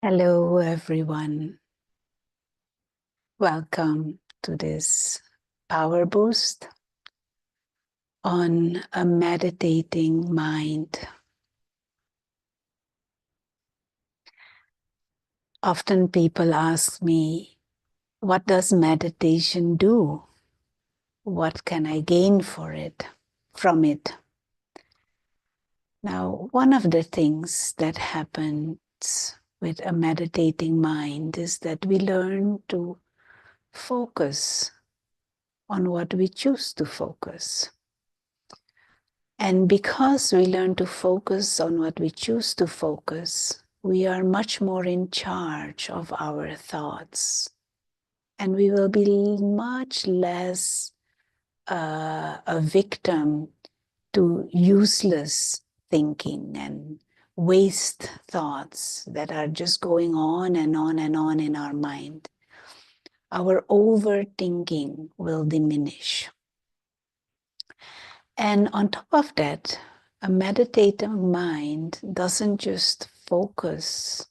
Hello, everyone. Welcome to this Power Boost on a meditating mind. Often people ask me, what does meditation do? What can I gain from it? Now, one of the things that happens with a meditating mind is that we learn to focus on what we choose to focus. And because we learn to focus on what we choose to focus, we are much more in charge of our thoughts. And we will be much less a victim to useless thinking and waste thoughts that are just going on and on and on in our mind. Our overthinking will diminish. And on top of that, a meditative mind doesn't just focus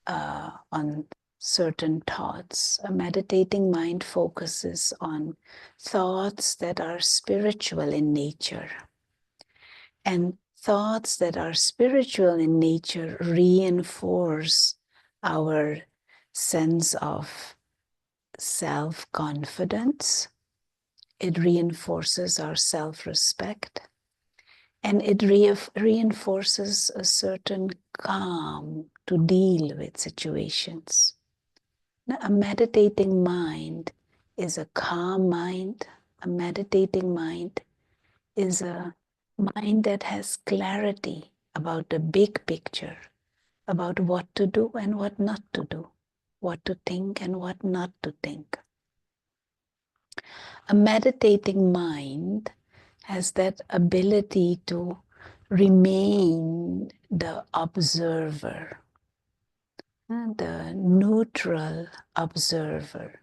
on certain thoughts. A meditating mind focuses on thoughts that are spiritual in nature. And thoughts that are spiritual in nature reinforce our sense of self-confidence. It reinforces our self-respect. And it reinforces a certain calm to deal with situations. Now, a meditating mind is a calm mind. A meditating mind is a mind that has clarity about the big picture, about what to do and what not to do, what to think and what not to think. A meditating mind has that ability to remain the observer, the neutral observer.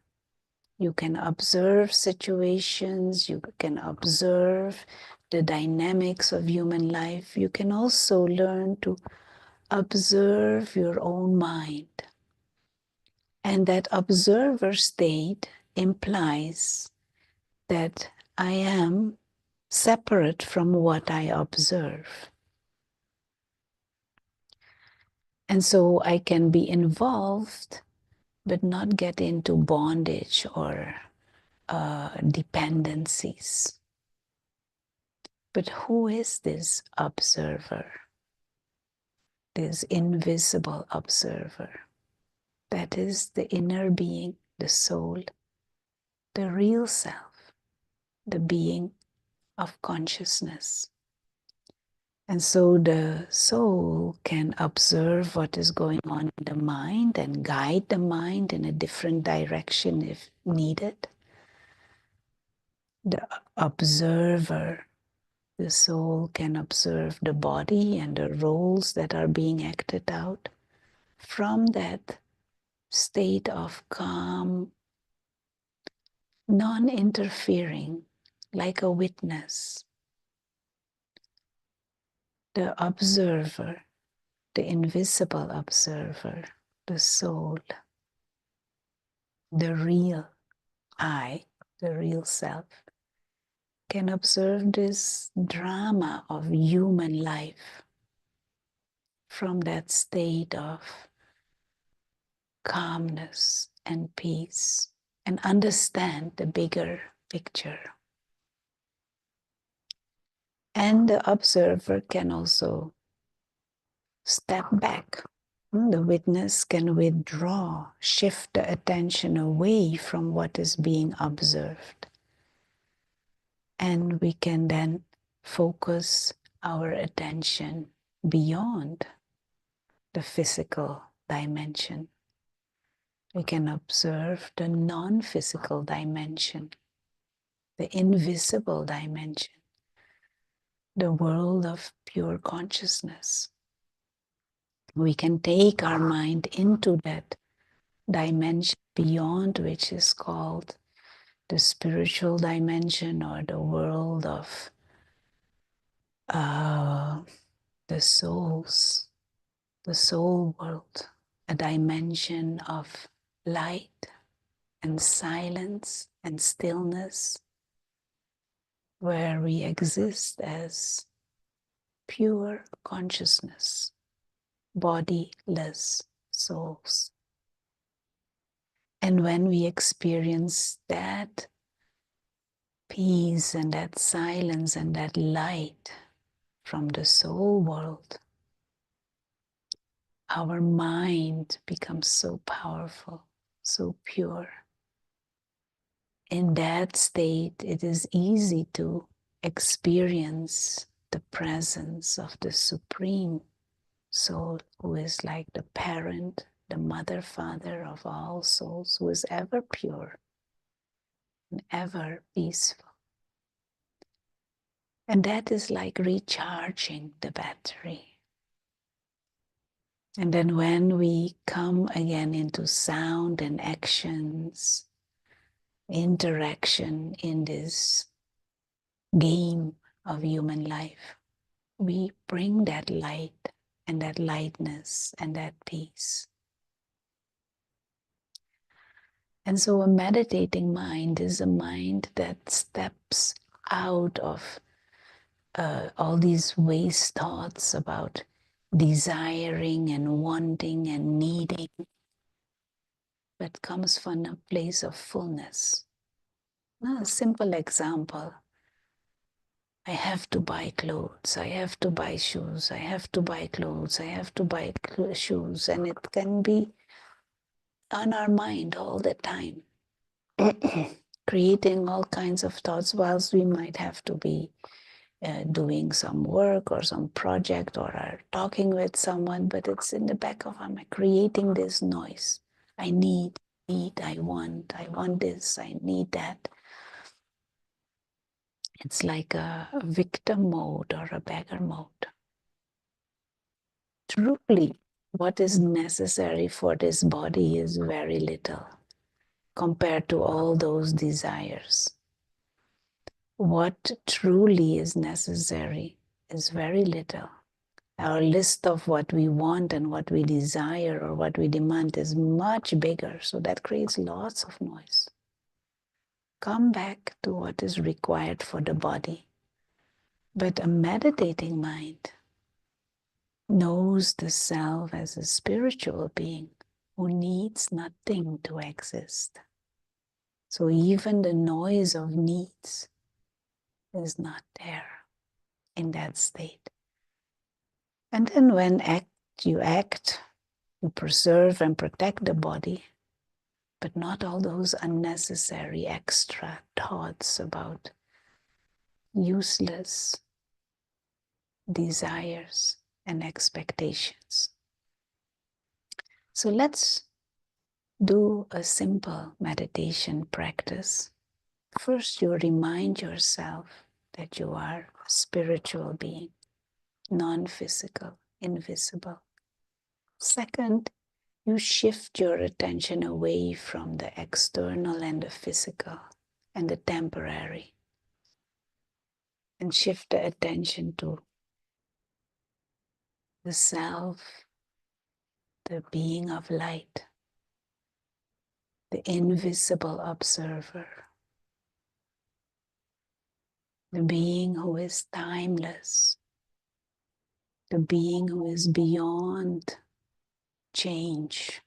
You can observe situations, you can observe the dynamics of human life. You can also learn to observe your own mind. And that observer state implies that I am separate from what I observe. And so I can be involved, but not get into bondage or dependencies. But who is this observer? This invisible observer? That is the inner being, the soul, the real self, the being of consciousness. And so the soul can observe what is going on in the mind and guide the mind in a different direction if needed. The observer, the soul can observe the body and the roles that are being acted out from that state of calm, non-interfering, like a witness. The observer, the invisible observer, the soul, the real I, the real self, can observe this drama of human life from that state of calmness and peace and understand the bigger picture. And the observer can also step back. The witness can withdraw, shift the attention away from what is being observed. And we can then focus our attention beyond the physical dimension. We can observe the non-physical dimension, the invisible dimension, the world of pure consciousness. We can take our mind into that dimension beyond, which is called the spiritual dimension or the world of the souls, the soul world, a dimension of light and silence and stillness, where we exist as pure consciousness, bodiless souls. And when we experience that peace and that silence and that light from the soul world, our mind becomes so powerful, so pure. In that state, it is easy to experience the presence of the Supreme Soul, who is like the parent, the mother, father of all souls, who is ever pure and ever peaceful. And that is like recharging the battery. And then when we come again into sound and actions, interaction in this game of human life, we bring that light and that lightness and that peace. And so a meditating mind is a mind that steps out of all these waste thoughts about desiring and wanting and needing, but comes from a place of fullness. Now, a simple example. I have to buy clothes, I have to buy shoes, I have to buy clothes, I have to buy shoes, and it can be on our mind all the time, creating all kinds of thoughts whilst we might have to be doing some work or some project or are talking with someone, but it's in the back of our mind, creating this noise. I need, I want this, I need that. It's like a victim mode or a beggar mode. Truly, what is necessary for this body is very little compared to all those desires. What truly is necessary is very little. Our list of what we want and what we desire or what we demand is much bigger, so that creates lots of noise. Come back to what is required for the body. But a meditating mind knows the self as a spiritual being who needs nothing to exist. So even the noise of needs is not there in that state. And then when you preserve and protect the body, but not all those unnecessary extra thoughts about useless desires and expectations. So let's do a simple meditation practice. First, you remind yourself that you are a spiritual being, non-physical, invisible. Second, you shift your attention away from the external and the physical and the temporary, and shift the attention to the self, the being of light, the invisible observer, the being who is timeless, the being who is beyond change.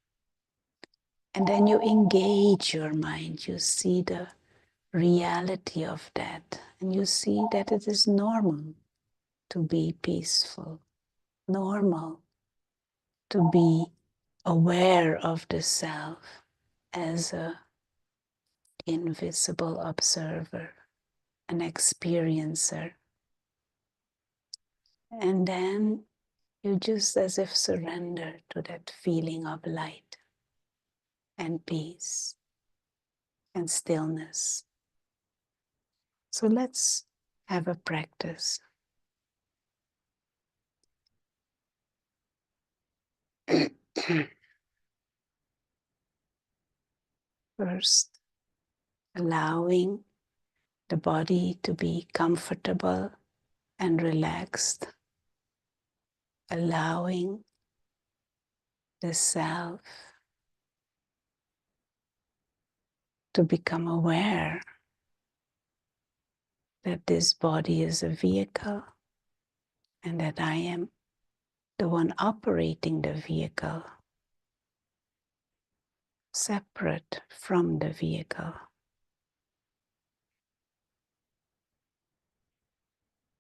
And then you engage your mind, you see the reality of that, and you see that it is normal to be peaceful, normal to be aware of the self as an invisible observer, an experiencer. And then you just as if surrender to that feeling of light and peace and stillness. So let's have a practice. First, allowing the body to be comfortable and relaxed, allowing the self to become aware that this body is a vehicle and that I am the one operating the vehicle, separate from the vehicle.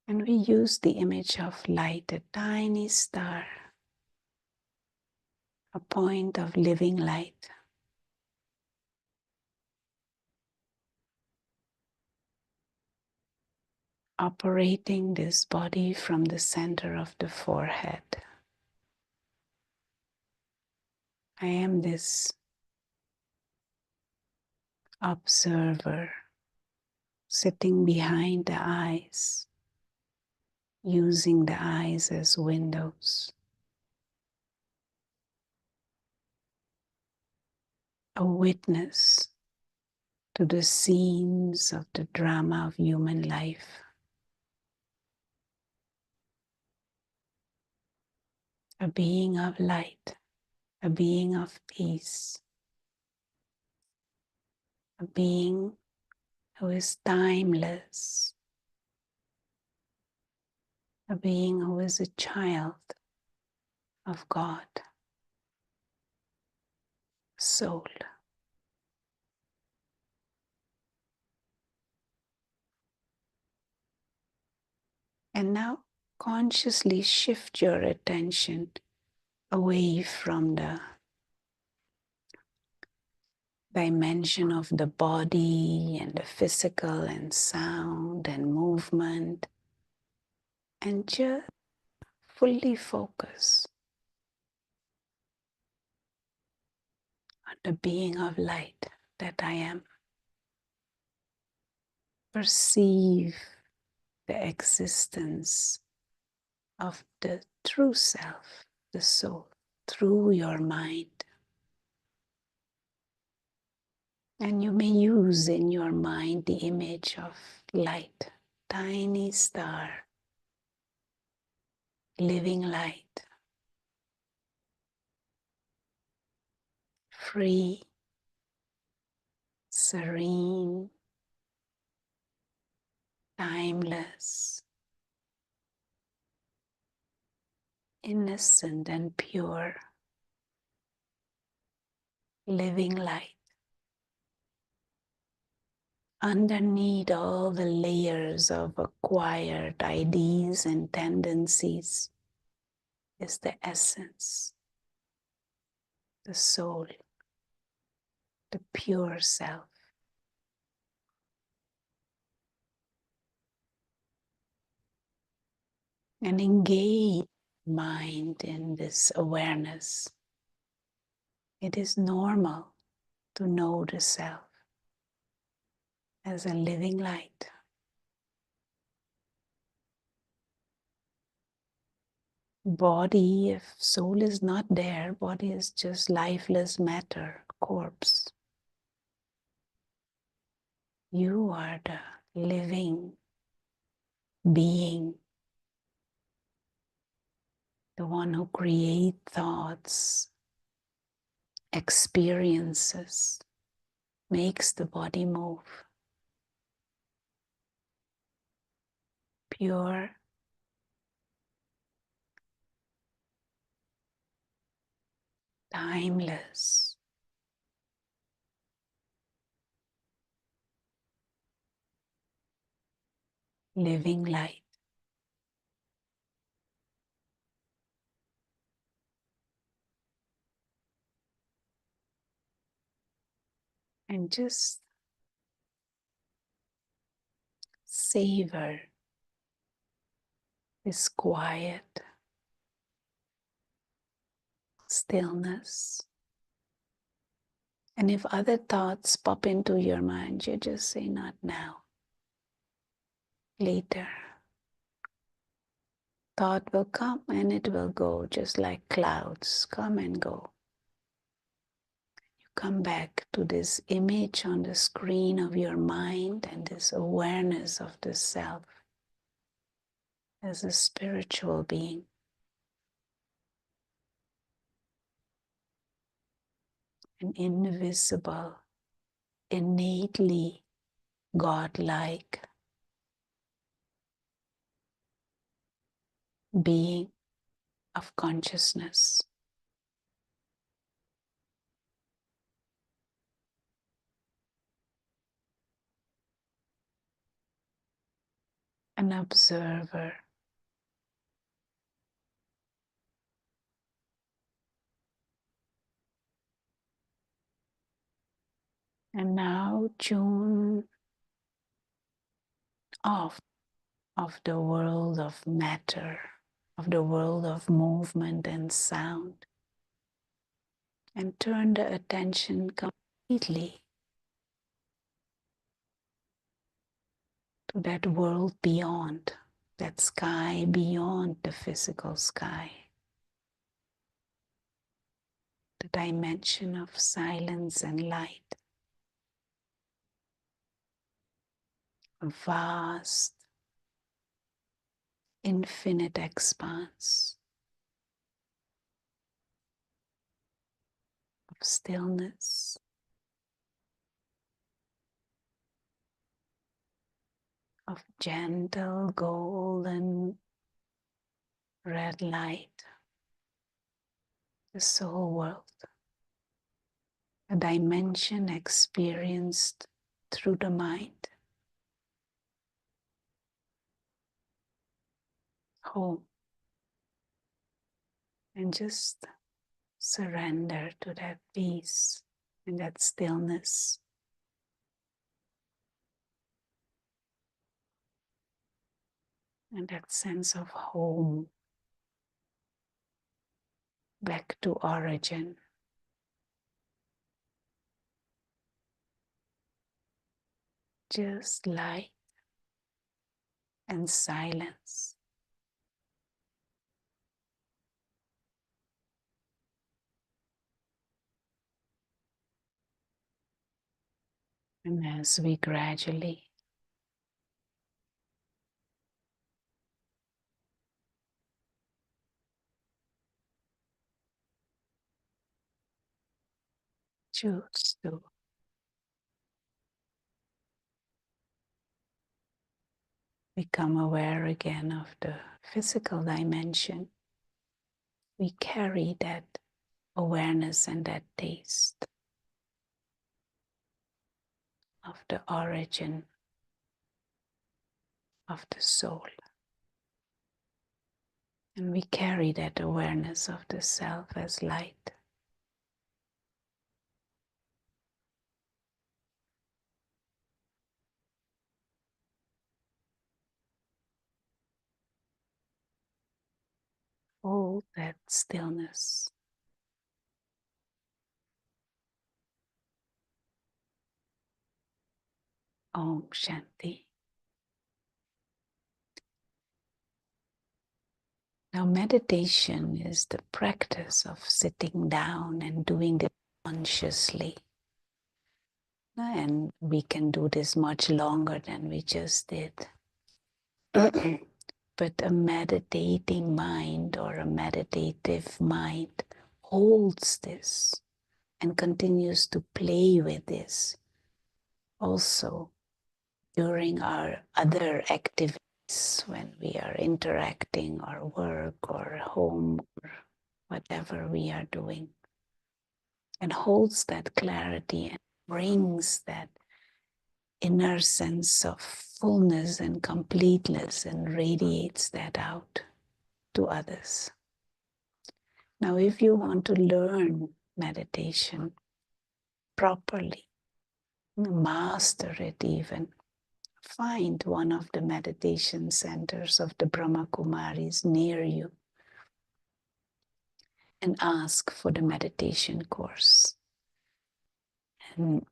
And we use the image of light, a tiny star, a point of living light, operating this body from the center of the forehead. I am this observer sitting behind the eyes, using the eyes as windows, a witness to the scenes of the drama of human life, a being of light, a being of peace, a being who is timeless, a being who is a child of God, soul. And now consciously shift your attention away from the dimension of the body and the physical and sound and movement, and just fully focus on the being of light that I am. Perceive the existence of the true self, the soul, through your mind. And you may use in your mind the image of light, tiny star, living light, free, serene, timeless, innocent and pure, living light. Underneath all the layers of acquired ideas and tendencies is the essence, the soul, the pure self. And engage mind in this awareness. It is normal to know the self as a living light. Body, if soul is not there, body is just lifeless matter, corpse. You are the living being, the one who creates thoughts, experiences, makes the body move. Pure, timeless, living light. And just savor this quiet stillness. And if other thoughts pop into your mind, you just say, not now, later. Thought will come and it will go, just like clouds come and go. You come back to this image on the screen of your mind and this awareness of the self as a spiritual being. an invisible, innately godlike being of consciousness. An observer. And now tune off of the world of matter, of the world of movement and sound, and turn the attention completely to that world beyond, that sky beyond the physical sky, the dimension of silence and light, a vast, infinite expanse of stillness, of gentle golden red light, the soul world, a dimension experienced through the mind, home, and just surrender to that peace and that stillness. And that sense of home, back to origin. Just light and silence. And as we gradually choose to become aware again of the physical dimension, we carry that awareness and that taste of the origin of the soul. And we carry that awareness of the self as light. Hold that stillness. Om Shanti. Now, meditation is the practice of sitting down and doing it consciously. And we can do this much longer than we just did. But a meditating mind or a meditative mind holds this and continues to play with this also during our other activities when we are interacting or work or home or whatever we are doing, and holds that clarity and brings that inner sense of fullness and completeness and radiates that out to others. Now, if you want to learn meditation properly, master it even, find one of the meditation centers of the Brahma Kumaris near you and ask for the meditation course. And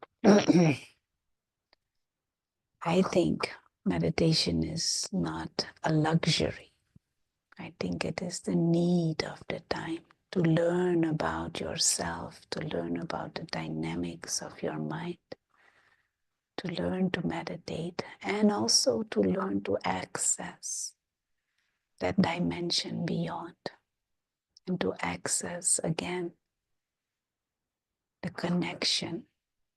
I think meditation is not a luxury. I think it is the need of the time to learn about yourself, to learn about the dynamics of your mind, to learn to meditate, and also to learn to access that dimension beyond, and to access again the connection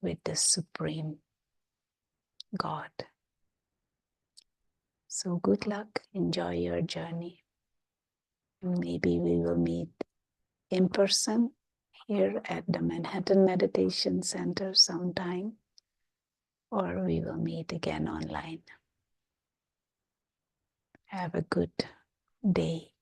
with the Supreme God. So good luck, enjoy your journey. Maybe we will meet in person here at the Manhattan Meditation Center sometime, or we will meet again online. Have a good day.